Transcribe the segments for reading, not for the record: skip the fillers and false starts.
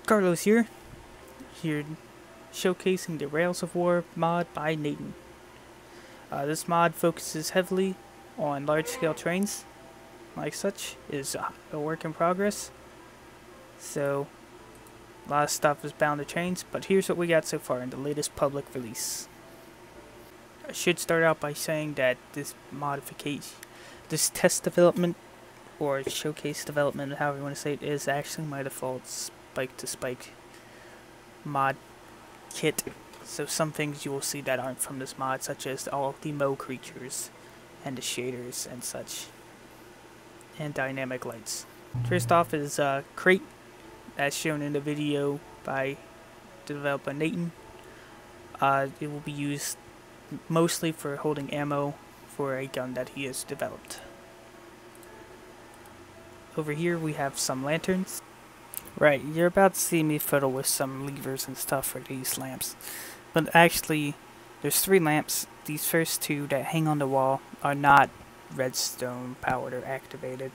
Carlos here showcasing the Rails of War mod by Naiten. This mod focuses heavily on large-scale trains. Like such, is a work in progress, so a lot of stuff is bound to change, but here's what we got so far in the latest public release. I should start out by saying that this test development, or showcase development, however you want to say it, is actually my default spike-to-spike mod kit. So some things you will see that aren't from this mod, such as all the Mo creatures, and the shaders and such, and dynamic lights. First off is crate, as shown in the video by the developer Naiten. It will be used mostly for holding ammo for a gun that he has developed. Over here we have some lanterns. Right, you're about to see me fiddle with some levers and stuff for these lamps. But actually, there's 3 lamps. These first 2 that hang on the wall are not redstone powered or activated.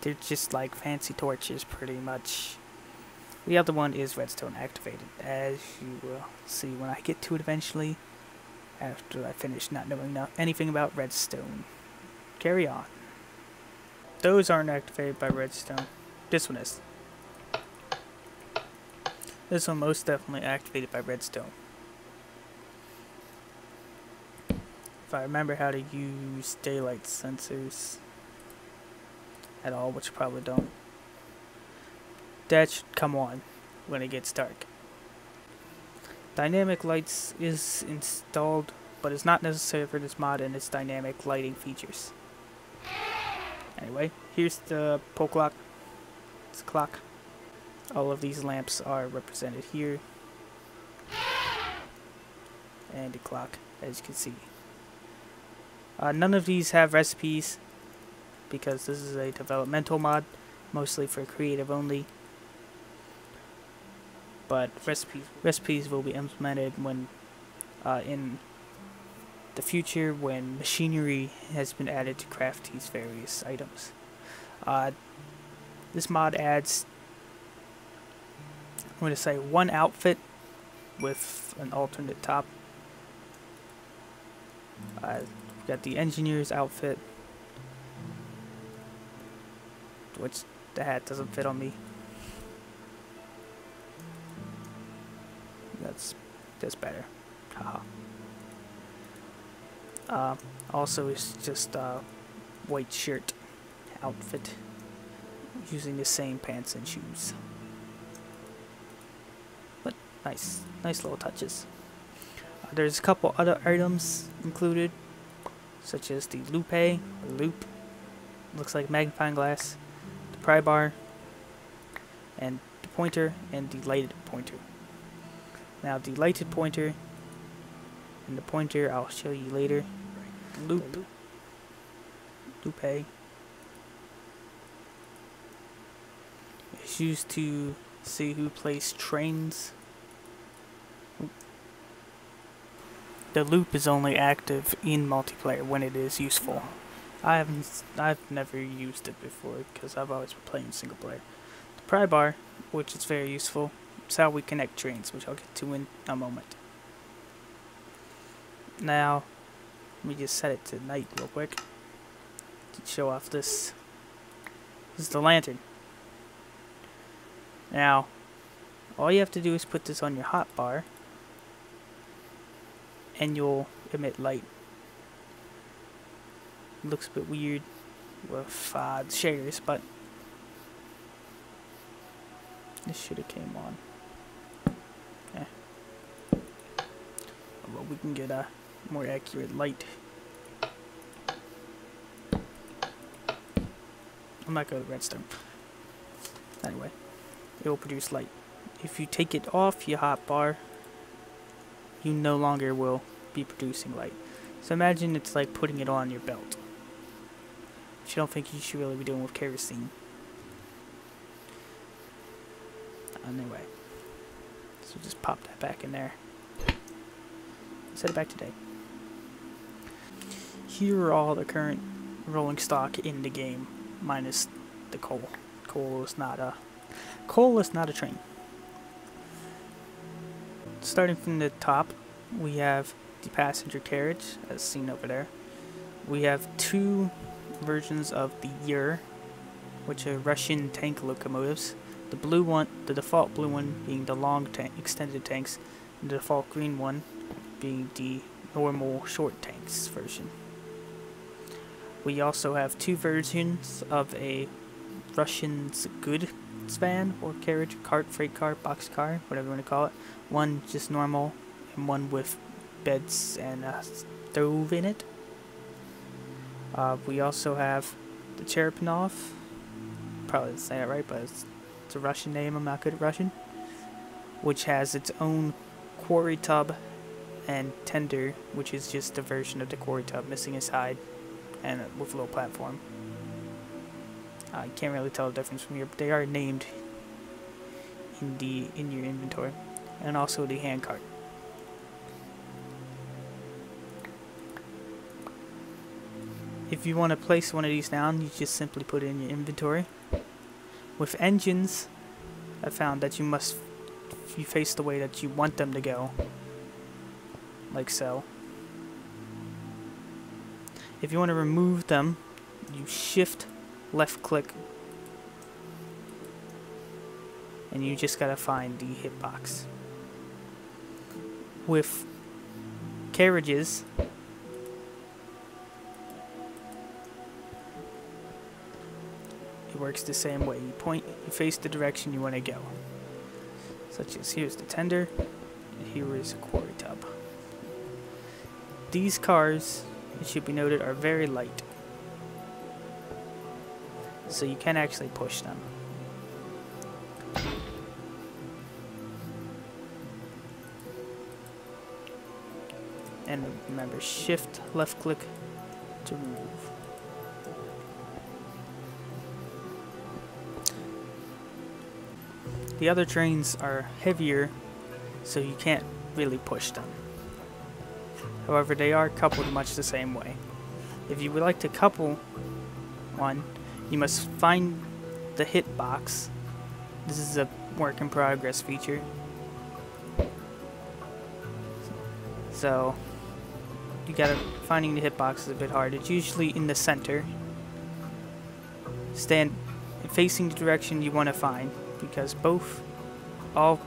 They're just like fancy torches pretty much. The other one is redstone activated, as you will see when I get to it eventually, after I finish not knowing anything about redstone. Carry on. Those aren't activated by redstone. This one is. This one most definitely activated by redstone. If I remember how to use daylight sensors at all, which I probably don't, that should come on when it gets dark. Dynamic lights is installed, but it's not necessary for this mod and its dynamic lighting features. Anyway, here's the pole clock. It's a clock. All of these lamps are represented here, and the clock, as you can see. None of these have recipes, because this is a developmental mod, mostly for creative only. But recipes will be implemented when in the future, when machinery has been added to craft these various items. This mod adds, I'm going to say, 1 outfit with an alternate top. We've got the engineer's outfit, which the hat doesn't fit on me. That's better. Haha. Also, it's just a white shirt outfit using the same pants and shoes. But nice little touches. There's a couple other items included, such as the loop, looks like magnifying glass, the pry bar, and the pointer, and the lighted pointer. Now the lighted pointer and the pointer I'll show you later. Loop is used to see who plays trains. The loop is only active in multiplayer when it is useful. I've never used it before because I've always been playing single player. The pry bar, which is very useful, is how we connect trains, which I'll get to in a moment. Now, let me just set it to night real quick to show off this. This is the lantern. Now, all you have to do is put this on your hotbar, and you'll emit light. It looks a bit weird with the shaders, but this should have came on. Well, we can get a more accurate light. I'm not good at redstone. Anyway, it will produce light. If you take it off your hotbar, you no longer will be producing light. So imagine it's like putting it on your belt, which I don't think you should really be doing with kerosene. Anyway, so just pop that back in there. Set it back today. Here are all the current rolling stock in the game, minus the coal. Coal is not a train. starting from the top, we have the passenger carriage, as seen over there. We have two versions of the Ur, which are Russian tank locomotives. The blue one, the default blue one being the long extended tanks, and the default green one being the normal short tanks version. We also have two versions of a Russian goods van or carriage, cart, freight car, box car, whatever you want to call it. One just normal, and one with beds and a stove in it. We also have the Cherepanov. Probably didn't say it right, but it's a Russian name. I'm not good at Russian. Which has its own quarry tub and tender, which is just a version of the quarry tub, missing a side and with a little platform. I can't really tell the difference from here, but they are named in your inventory, and also the handcart. If you want to place one of these down, you just simply put it in your inventory. With engines, I found that you face the way that you want them to go, like so. If you want to remove them, you shift left click, and you just gotta find the hitbox. With carriages, it works the same way. You face the direction you want to go. Such as here's the tender, and here is a quarry tub. These cars, it should be noted, are very light, so you can actually push them. And remember, shift left click to remove. The other trains are heavier, so you can't really push them. However, they are coupled much the same way. If you would like to couple one, you must find the hitbox. This is a work in progress feature. So, finding the hitbox is a bit hard. It's usually in the center. Stand facing the direction you want to find, because all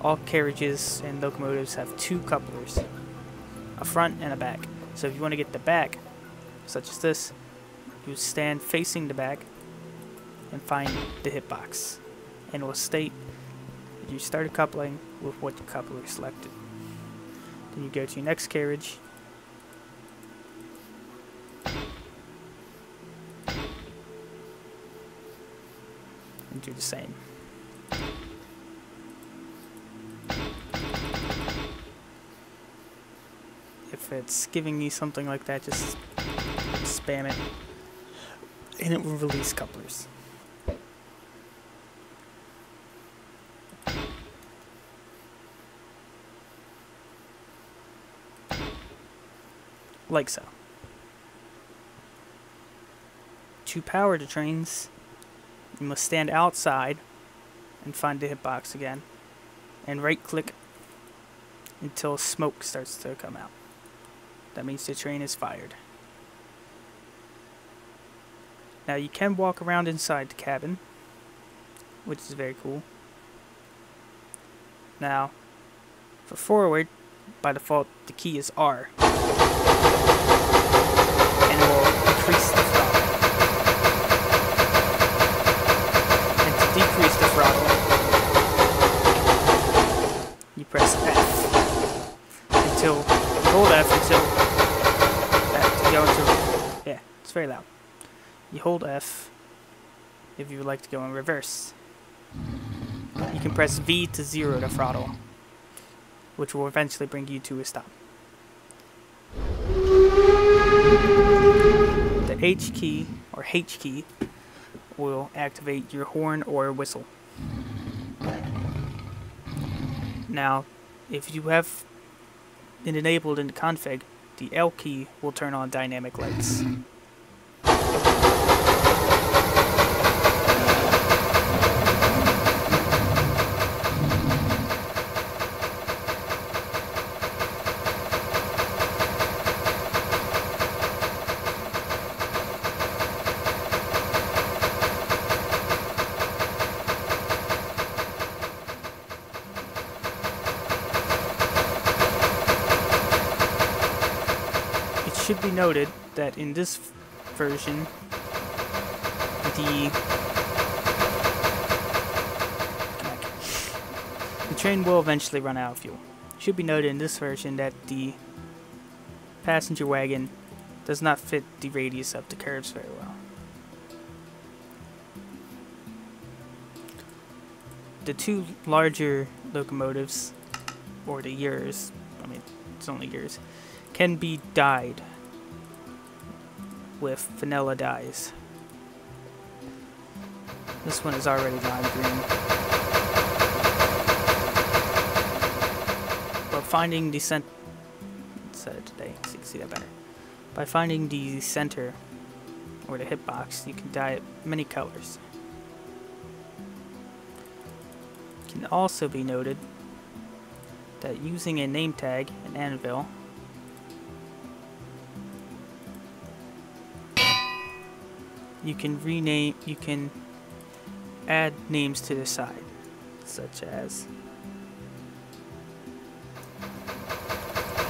all carriages and locomotives have two couplers, a front and a back. So if you want to get the back, such as this, you stand facing the back and find the hitbox, and it will state that you started coupling with what the coupler selected. Then you go to your next carriage, and do the same. If it's giving you something like that, just spam it, and it will release couplers. Like so. To power the trains, you must stand outside and find the hitbox again, and right click until smoke starts to come out. That means the train is fired. Now you can walk around inside the cabin, which is very cool. Now, for forward, by default, the key is R, and it will increase the throttle. And to decrease the throttle, you press F until you hold F until to go into, yeah, it's very loud. You hold F if you would like to go in reverse. You can press V to zero the throttle, which will eventually bring you to a stop. The H key, or H key, will activate your horn or whistle. Now, if you have it enabled in the config, the L key will turn on dynamic lights. should be noted that in this version, the train will eventually run out of fuel. It should be noted in this version that the passenger wagon does not fit the radius of the curves very well. The two larger locomotives, or the years, I mean, it's only years, can be dyed with vanilla dyes. This one is already lime green. But finding the center, today, so you can see that better. By finding the center, or the hitbox, you can dye it many colors. It can also be noted that using a name tag, an anvil, you can add names to the side, such as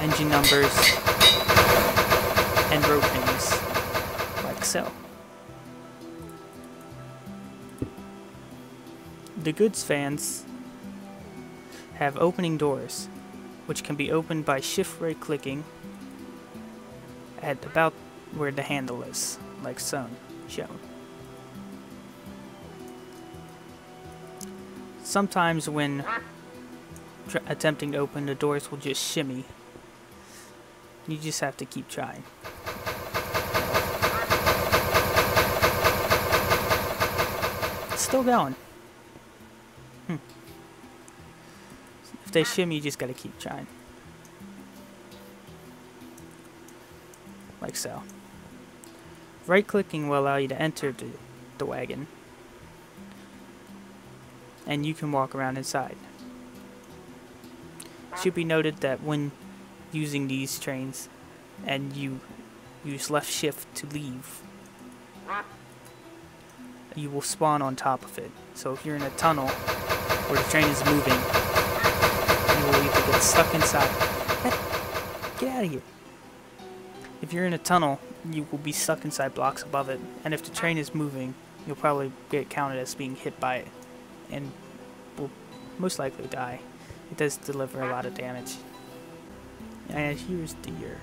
engine numbers and road names, like so. The goods vans have opening doors, which can be opened by shift right clicking at about where the handle is, like so, shown. Sometimes when attempting to open, the doors will just shimmy. You just have to keep trying. It's still going. If they shimmy, you just gotta keep trying. Like so. Right clicking will allow you to enter the wagon, and you can walk around inside. It should be noted that when using these trains and you use left shift to leave, you will spawn on top of it. So if you're in a tunnel where the train is moving, you will either get stuck inside. Get out of here. If you're in a tunnel, you will be stuck inside blocks above it, and if the train is moving, you'll probably get counted as being hit by it and will most likely die. It does deliver a lot of damage. And here's the year.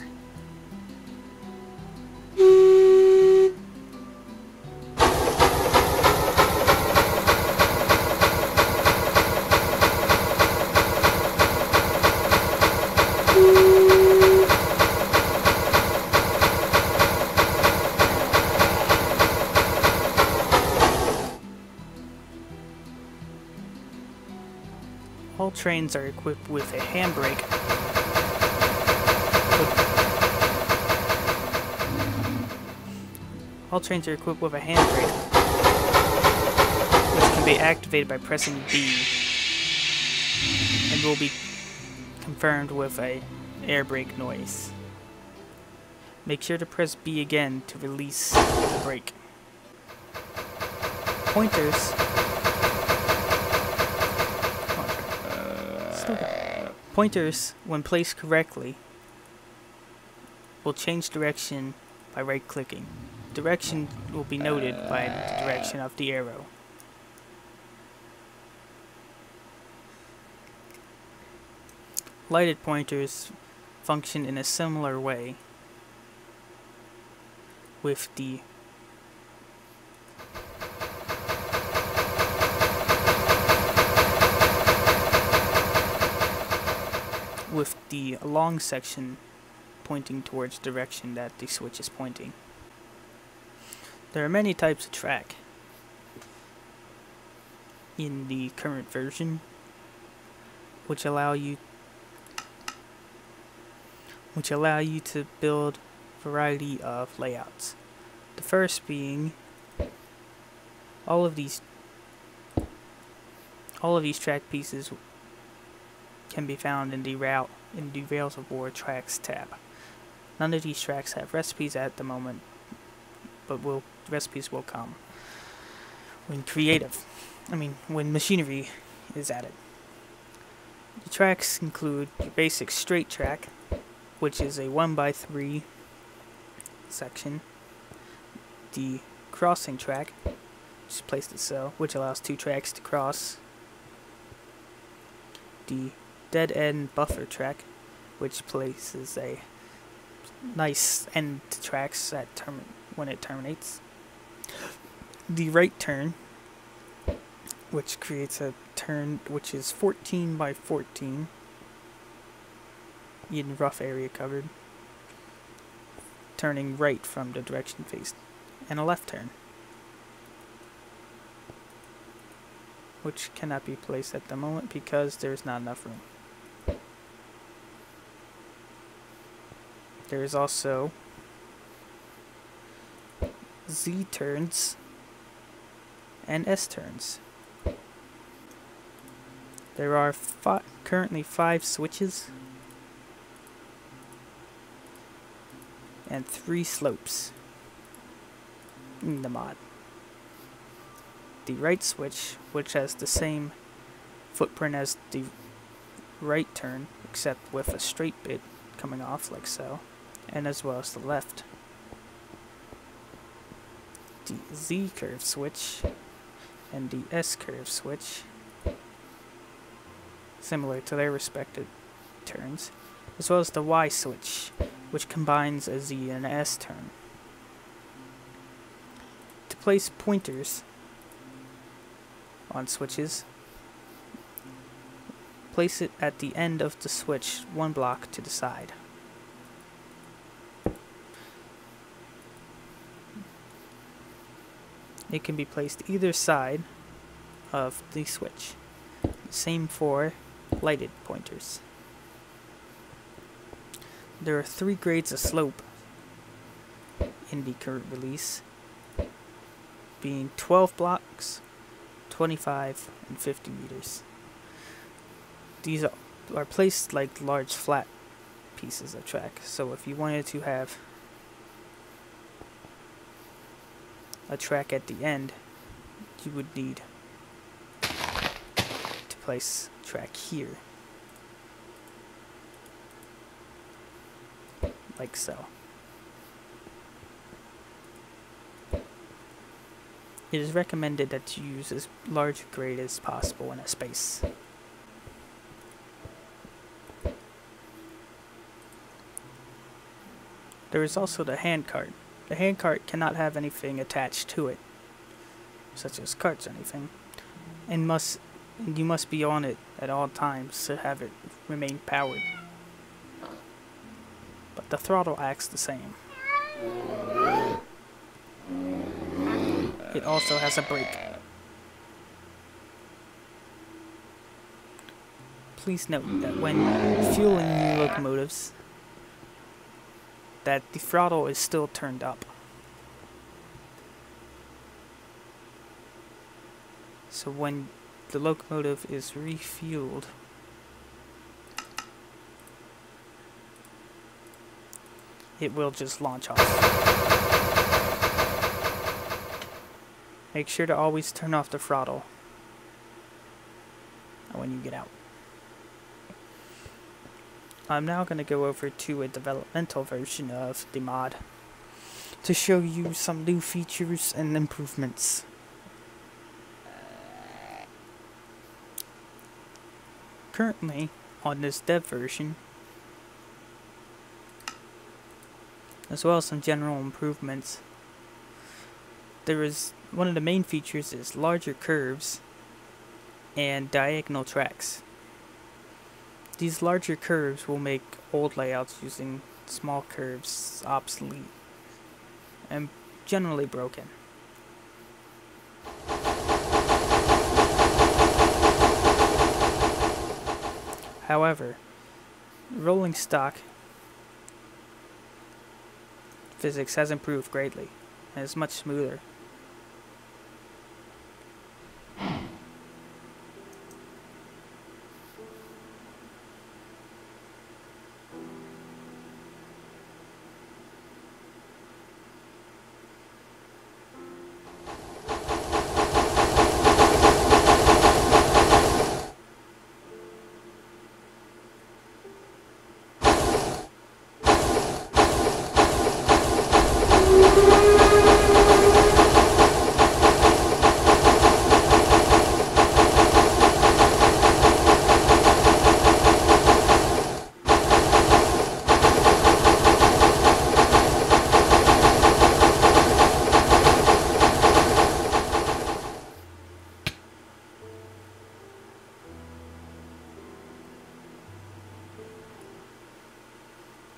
All trains are equipped with a handbrake. All trains are equipped with a handbrake, which can be activated by pressing B, and will be confirmed with a air brake noise. Make sure to press B again to release the brake. Pointers, when placed correctly, will change direction by right-clicking. Direction will be noted by the direction of the arrow. Lighted pointers function in a similar way, with the long section pointing towards the direction that the switch is pointing. There are many types of track in the current version, which allow you to build a variety of layouts. The first being all of these track pieces can be found in the Rails of War Tracks tab. None of these tracks have recipes at the moment, but recipes will come when machinery is added. The tracks include your basic straight track, which is a 1x3 section, the crossing track, which is placed it so, which allows 2 tracks to cross, the dead end buffer track, which places a nice end to tracks at when it terminates, the right turn, which creates a turn which is 14 by 14 in rough area covered, turning right from the direction faced, and a left turn, which cannot be placed at the moment because there's not enough room. There is also Z turns and S turns. There are currently 5 switches and 3 slopes in the mod. The right switch, which has the same footprint as the right turn, except with a straight bit coming off like so, and as well as the left. The Z curve switch and the S curve switch, similar to their respective turns, as well as the Y switch, which combines a Z and an S turn. To place pointers on switches, place it at the end of the switch 1 block to the side. It can be placed either side of the switch. Same for lighted pointers. There are 3 grades of slope in the current release, being 12 blocks, 25, and 50 meters. These are placed like large flat pieces of track, so if you wanted to have a track at the end, you would need to place track here, like so. It is recommended that you use as large a grade as possible in a space. There is also the hand cart. The hand cart cannot have anything attached to it, such as carts or anything, and you must be on it at all times to have it remain powered. But the throttle acts the same. It also has a brake. Please note that when fueling new locomotives, that the throttle is still turned up. So when the locomotive is refueled, it will just launch off. Make sure to always turn off the throttle when you get out. I'm now going to go over to a developmental version of the mod to show you some new features and improvements. Currently, on this dev version, as well as some general improvements, one of the main features is larger curves and diagonal tracks. These larger curves will make old layouts using small curves obsolete and generally broken. However, rolling stock physics has improved greatly and is much smoother.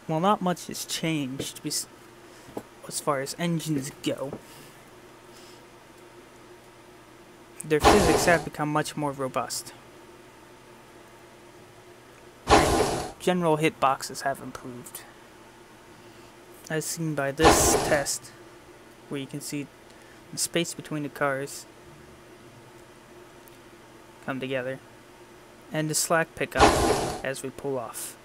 Well, not much has changed as far as engines go. Their physics have become much more robust. General hitboxes have improved, as seen by this test, where you can see the space between the cars come together, and the slack pickup as we pull off.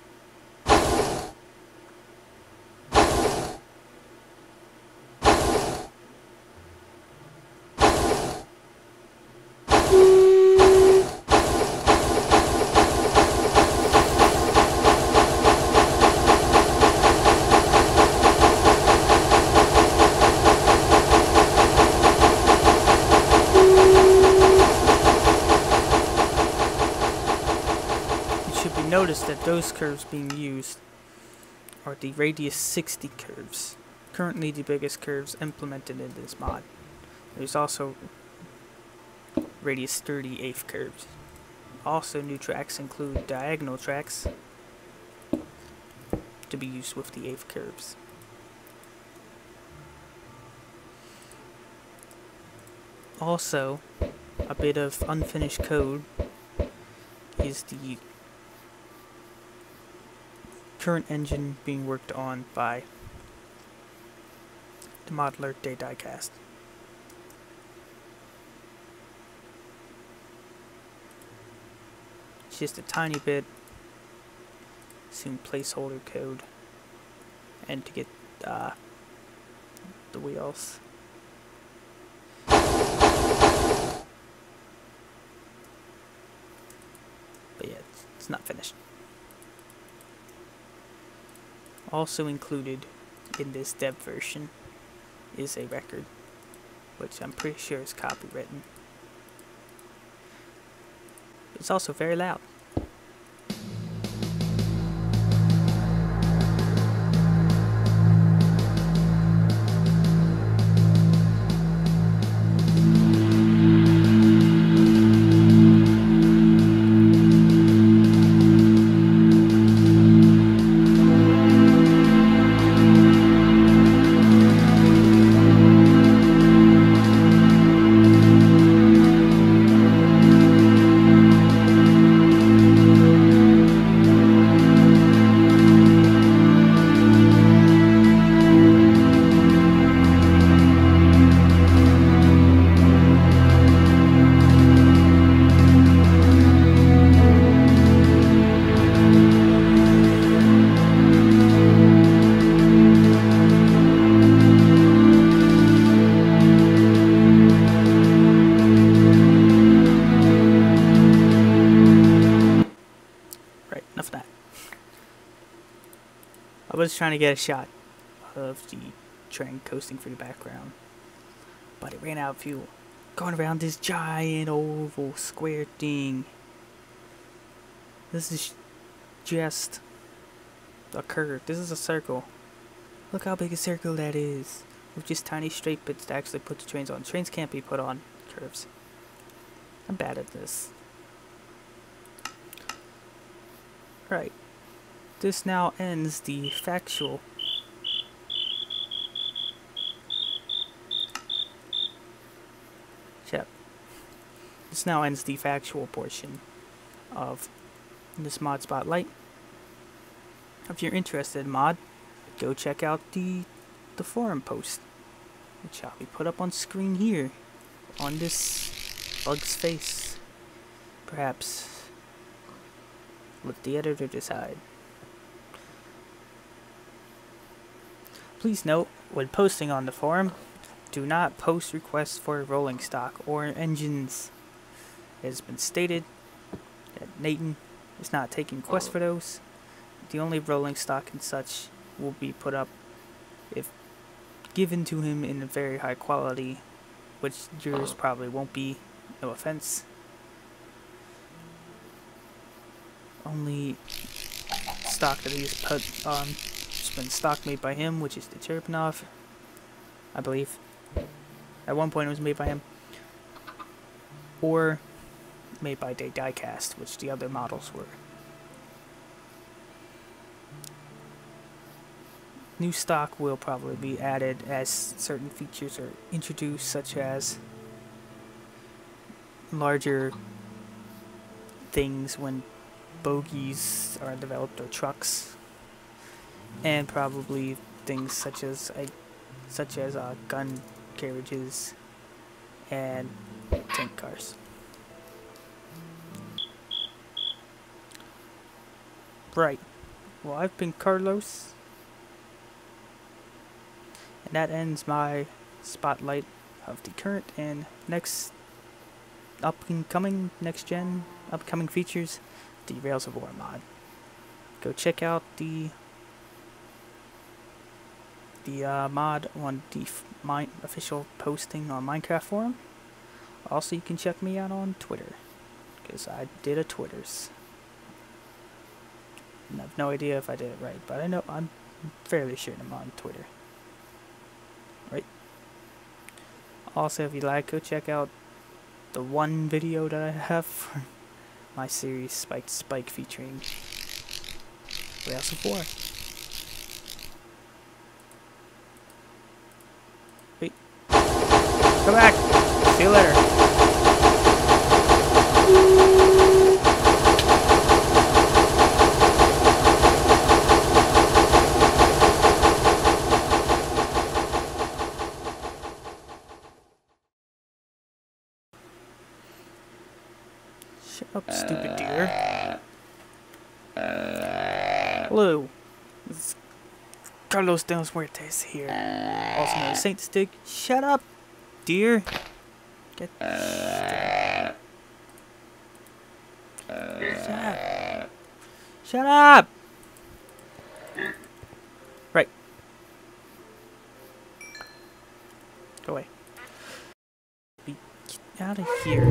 Notice that those curves being used are the radius 60 curves, currently the biggest curves implemented in this mod. There's also radius 38 curves. Also, new tracks include diagonal tracks to be used with the 8th curves. Also, a bit of unfinished code is the current engine being worked on by the modeler Day Diecast. It's just a tiny bit, some placeholder code, and to get the wheels. But yeah, it's not finished. Also included in this dev version is a record, which I'm pretty sure is copywritten. It's also very loud. I was trying to get a shot of the train coasting through the background, but it ran out of fuel. Going around this giant oval square thing. This is just a curve. This is a circle. Look how big a circle that is. With just tiny straight bits to actually put the trains on. Trains can't be put on curves. I'm bad at this. Right. This now ends the factual This now ends the factual portion of this mod spotlight. If you're interested in mod, go check out the forum post, which I'll be put up on screen here, on this bug's face. Perhaps let the editor decide. Please note, when posting on the forum, do not post requests for rolling stock or engines. It has been stated that Naiten is not taking requests for those. The only rolling stock and such will be put up if given to him in a very high quality, which yours probably won't be, no offense. Only stock that he's put on has been stock made by him, which is the Cherubinov, I believe. At one point it was made by him. Or made by Day Diecast, which the other models were. new stock will probably be added as certain features are introduced, such as larger things when bogies are developed, or trucks, and probably things such as gun carriages and tank cars. Right. Well, I've been Carlos, and that ends my spotlight of the current and upcoming features, the Rails of War mod. Go check out the mod on the official posting on Minecraft forum. Also, you can check me out on Twitter, because I did a Twitters. And I have no idea if I did it right, but I'm fairly sure I'm on Twitter. Right? Also, if you like, go check out the one video that I have for my series Spike featuring Rails of War. Wait. Come back! See you later. Shut up, stupid deer. Hello. This is Carlos de los Muertes here. Also known as Saint Stick. Shut up, deer. Shut up. Shut up! Right. Go away. Get out of here.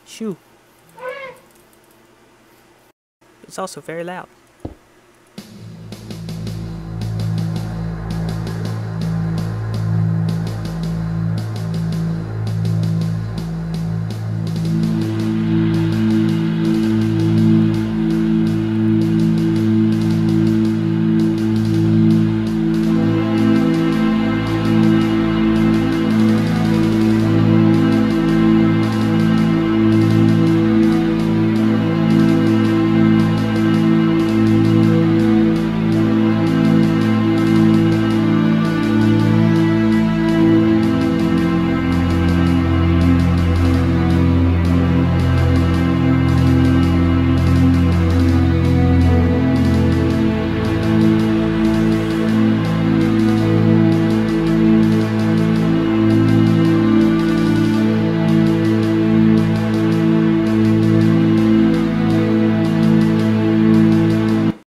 Shoo. It's also very loud.